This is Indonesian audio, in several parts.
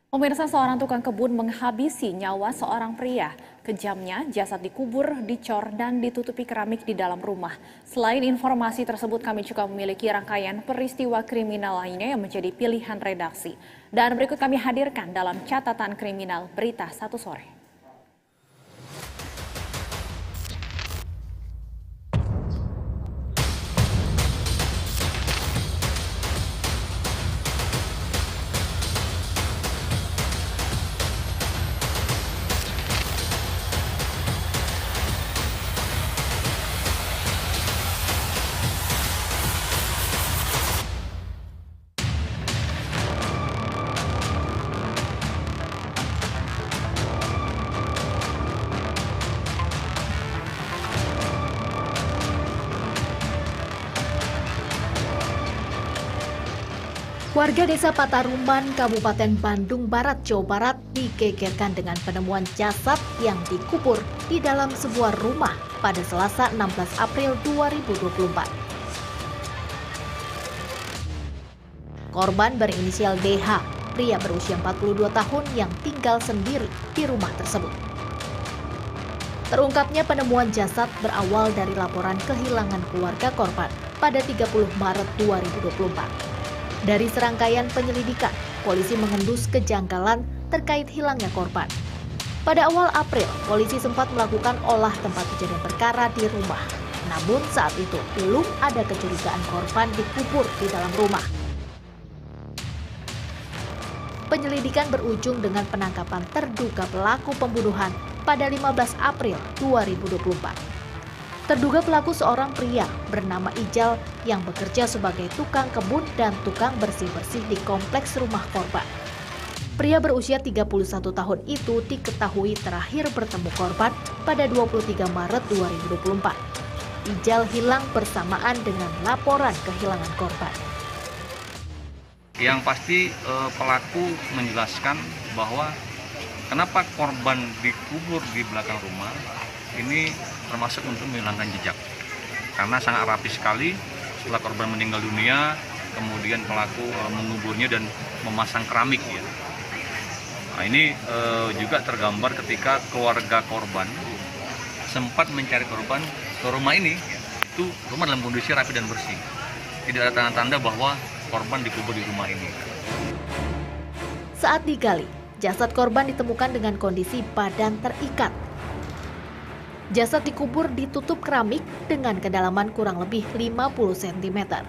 Pemirsa, seorang tukang kebun menghabisi nyawa seorang pria. Kejamnya, jasad dikubur, dicor, dan ditutupi keramik di dalam rumah. Selain informasi tersebut, kami juga memiliki rangkaian peristiwa kriminal lainnya yang menjadi pilihan redaksi. Dan berikut kami hadirkan dalam catatan kriminal Berita Satu Sore. Warga desa Pataruman, Kabupaten Bandung Barat, Jawa Barat digegerkan dengan penemuan jasad yang dikubur di dalam sebuah rumah pada Selasa 16 April 2024. Korban berinisial DH, pria berusia 42 tahun yang tinggal sendiri di rumah tersebut. Terungkapnya penemuan jasad berawal dari laporan kehilangan keluarga korban pada 30 Maret 2024. Dari serangkaian penyelidikan, polisi mengendus kejanggalan terkait hilangnya korban. Pada awal April, polisi sempat melakukan olah tempat kejadian perkara di rumah. Namun saat itu belum ada kecurigaan korban dikubur di dalam rumah. Penyelidikan berujung dengan penangkapan terduga pelaku pembunuhan pada 15 April 2024. Terduga pelaku seorang pria bernama Ijal yang bekerja sebagai tukang kebun dan tukang bersih-bersih di kompleks rumah korban. Pria berusia 31 tahun itu diketahui terakhir bertemu korban pada 23 Maret 2024. Ijal hilang bersamaan dengan laporan kehilangan korban. Yang pasti pelaku menjelaskan bahwa kenapa korban dikubur di belakang rumah ini termasuk untuk menghilangkan jejak, karena sangat rapi sekali. Setelah korban meninggal dunia, kemudian pelaku menguburnya dan memasang keramik ya. Nah, ini juga tergambar ketika keluarga korban sempat mencari korban ke rumah ini, itu rumah dalam kondisi rapi dan bersih, tidak ada tanda-tanda bahwa korban dikubur di rumah ini. Saat digali, jasad korban ditemukan dengan kondisi badan terikat. Jasad dikubur ditutup keramik dengan kedalaman kurang lebih 50 cm.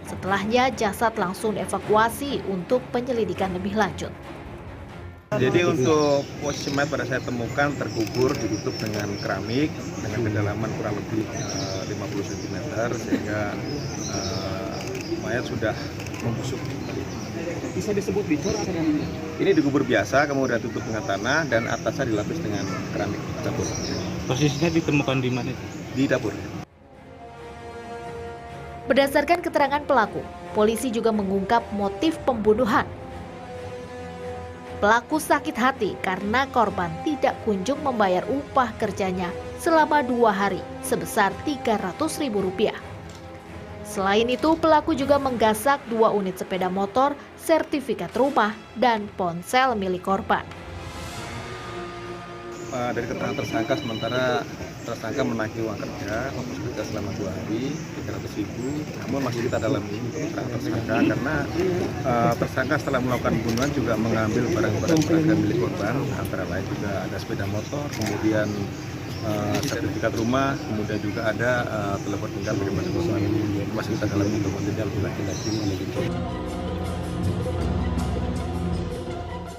Setelahnya, jasad langsung dievakuasi untuk penyelidikan lebih lanjut. Jadi untuk posisi mayat pada saya temukan terkubur ditutup dengan keramik dengan kedalaman kurang lebih 50 cm sehingga mayat sudah membusuk. Bisa disebut dicor atau ini dikubur biasa, kemudian tutup dengan tanah dan atasnya dilapis dengan keramik dapur. posisinya ditemukan di mana? Di dapur. Berdasarkan keterangan pelaku, polisi juga mengungkap motif pembunuhan. Pelaku sakit hati karena korban tidak kunjung membayar upah kerjanya selama 2 hari sebesar Rp300.000. Selain itu, pelaku juga menggasak 2 unit sepeda motor, sertifikat rumah, dan ponsel milik korban. Dari keterangan tersangka, sementara tersangka menagih uang kerja fokus kerja selama 2 hari Rp300.000. Namun masih kita dalami keterangan tersangka karena tersangka setelah melakukan pembunuhan juga mengambil barang-barang berharga milik korban, antara lain juga ada sepeda motor, kemudian sertifikat rumah, kemudian juga ada telepon genggam dari korban. Masih kita dalami untuk motifnya lebih lanjut.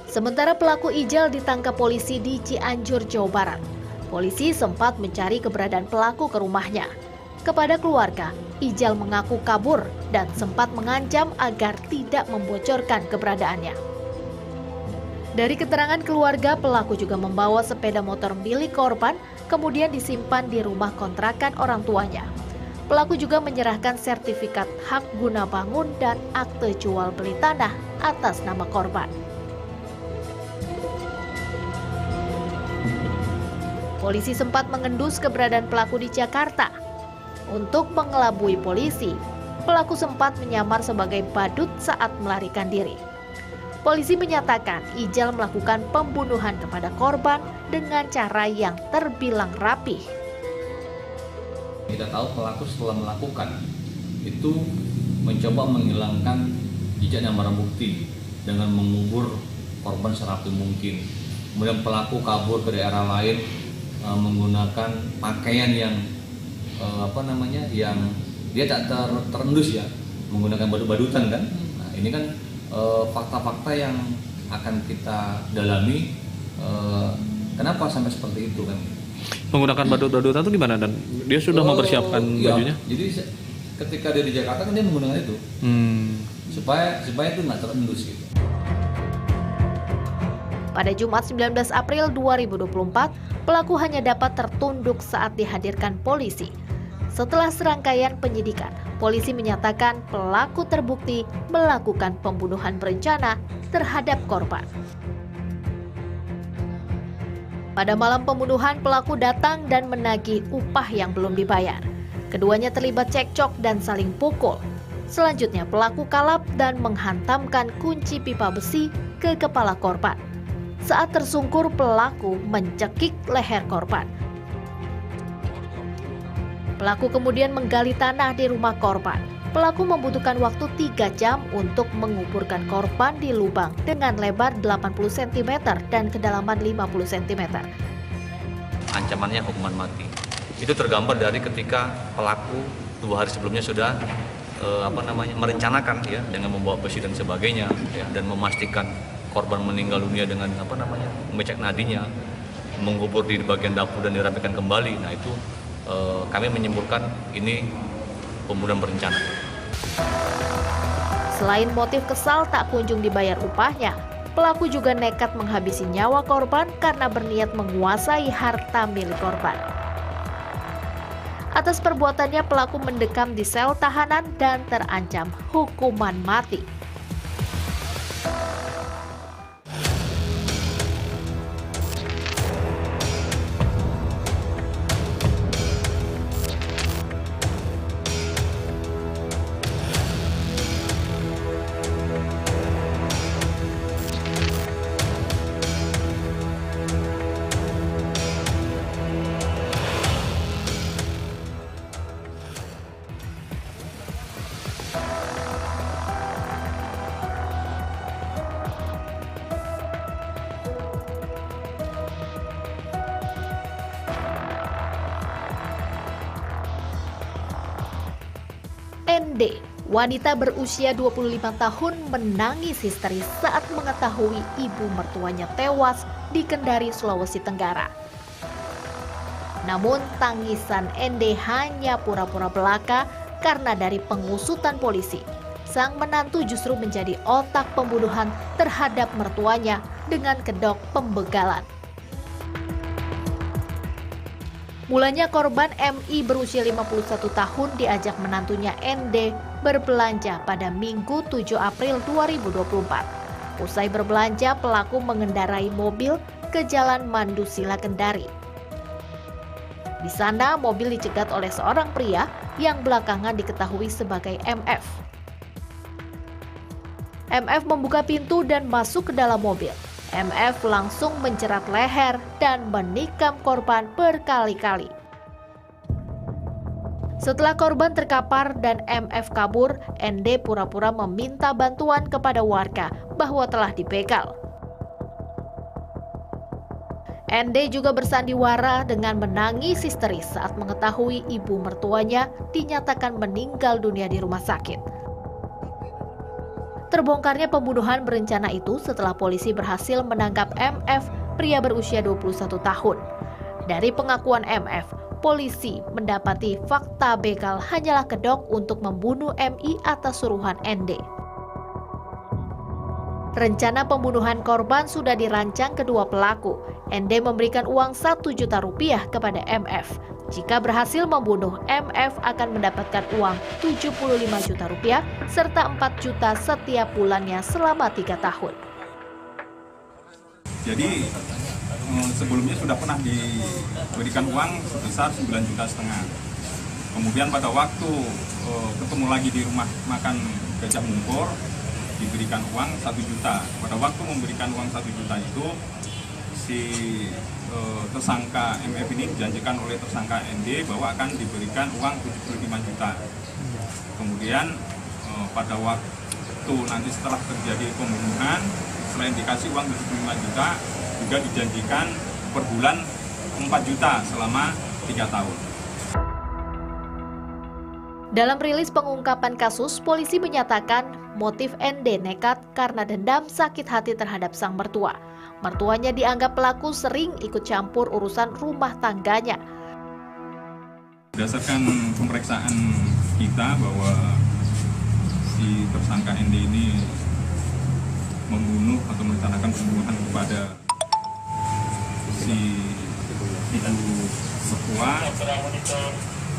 Sementara pelaku Ijal ditangkap polisi di Cianjur, Jawa Barat. Polisi sempat mencari keberadaan pelaku ke rumahnya. Kepada keluarga, Ijal mengaku kabur dan sempat mengancam agar tidak membocorkan keberadaannya. Dari keterangan keluarga, pelaku juga membawa sepeda motor milik korban, kemudian disimpan di rumah kontrakan orang tuanya. Pelaku juga menyerahkan sertifikat hak guna bangun dan akte jual beli tanah atas nama korban. Polisi sempat mengendus keberadaan pelaku di Jakarta. Untuk mengelabui polisi, pelaku sempat menyamar sebagai badut saat melarikan diri. Polisi menyatakan Ijal melakukan pembunuhan kepada korban dengan cara yang terbilang rapih. Kita tahu pelaku setelah melakukan itu mencoba menghilangkan jejak dan barang bukti dengan mengubur korban serapi mungkin. Kemudian pelaku kabur ke daerah lain menggunakan pakaian yang yang dia tak terendus ya, menggunakan badut-badutan kan. Nah, ini kan fakta-fakta yang akan kita dalami kenapa sampai seperti itu kan. Menggunakan badut-badutan itu gimana, dan dia sudah mempersiapkan bajunya? Jadi ketika dia di Jakarta kan dia menggunakan itu supaya itu nggak terendus gitu. Pada Jumat 19 April 2024, pelaku hanya dapat tertunduk saat dihadirkan polisi. Setelah serangkaian penyidikan, polisi menyatakan pelaku terbukti melakukan pembunuhan berencana terhadap korban. Pada malam pembunuhan, pelaku datang dan menagih upah yang belum dibayar. Keduanya terlibat cekcok dan saling pukul. Selanjutnya, pelaku kalap dan menghantamkan kunci pipa besi ke kepala korban. Saat tersungkur, pelaku mencekik leher korban. Pelaku kemudian menggali tanah di rumah korban. Pelaku membutuhkan waktu 3 jam untuk menguburkan korban di lubang dengan lebar 80 cm dan kedalaman 50 cm. Ancamannya hukuman mati. Itu tergambar dari ketika pelaku 2 hari sebelumnya sudah merencanakan ya, dengan membawa besi dan sebagainya ya, dan memastikan korban meninggal dunia dengan mengecek nadinya, mengubur di bagian dapur dan dirapikan kembali. Nah itu kami menyimpulkan ini pembunuhan berencana. Selain motif kesal tak kunjung dibayar upahnya, pelaku juga nekat menghabisi nyawa korban karena berniat menguasai harta milik korban. Atas perbuatannya, pelaku mendekam di sel tahanan dan terancam hukuman mati. ND, wanita berusia 25 tahun menangis histeris saat mengetahui ibu mertuanya tewas di Kendari, Sulawesi Tenggara. Namun tangisan ND hanya pura-pura belaka karena dari pengusutan polisi, sang menantu justru menjadi otak pembunuhan terhadap mertuanya dengan kedok pembegalan. Mulanya korban MI berusia 51 tahun diajak menantunya ND berbelanja pada Minggu 7 April 2024. Usai berbelanja, pelaku mengendarai mobil ke Jalan Mandusila Kendari. Di sana mobil dicegat oleh seorang pria yang belakangan diketahui sebagai MF. MF membuka pintu dan masuk ke dalam mobil. MF langsung menjerat leher dan menikam korban berkali-kali. Setelah korban terkapar dan MF kabur, ND pura-pura meminta bantuan kepada warga bahwa telah dibegal. ND juga bersandiwara dengan menangis histeris saat mengetahui ibu mertuanya dinyatakan meninggal dunia di rumah sakit. Terbongkarnya pembunuhan berencana itu setelah polisi berhasil menangkap MF, pria berusia 21 tahun. Dari pengakuan MF, polisi mendapati fakta begal hanyalah kedok untuk membunuh MI atas suruhan ND. Rencana pembunuhan korban sudah dirancang kedua pelaku. ND memberikan uang 1 juta rupiah kepada MF. Jika berhasil membunuh, MF akan mendapatkan uang 75 juta rupiah serta 4 juta setiap bulannya selama 3 tahun. Jadi sebelumnya sudah pernah diberikan uang sebesar 9,5 juta. Kemudian pada waktu ketemu lagi di rumah makan Gajah Mungkur, diberikan uang 1 juta. Pada waktu memberikan uang 1 juta itu, si tersangka MF ini dijanjikan oleh tersangka ND bahwa akan diberikan uang 75 juta. Kemudian pada waktu nanti setelah terjadi pembunuhan, selain dikasih uang 75 juta, juga dijanjikan per bulan 4 juta selama 3 tahun. Dalam rilis pengungkapan kasus, polisi menyatakan motif ND nekat karena dendam sakit hati terhadap sang mertua. Mertuanya dianggap pelaku sering ikut campur urusan rumah tangganya. Berdasarkan pemeriksaan kita bahwa si tersangka ND ini membunuh atau merencanakan pembunuhan kepada si ibu mertua,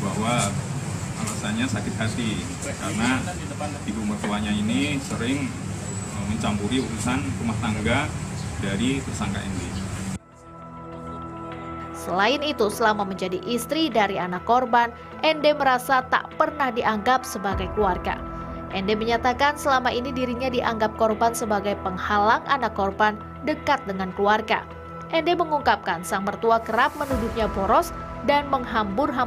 bahwa alasannya sakit hati karena ibu mertuanya ini sering mencampuri urusan rumah tangga dari tersangka ND. Selain itu, selama menjadi istri dari anak korban, ND merasa tak pernah dianggap sebagai keluarga. ND menyatakan selama ini dirinya dianggap korban sebagai penghalang anak korban dekat dengan keluarga. ND mengungkapkan sang mertua kerap menuduhnya boros dan menghambur-hamburkan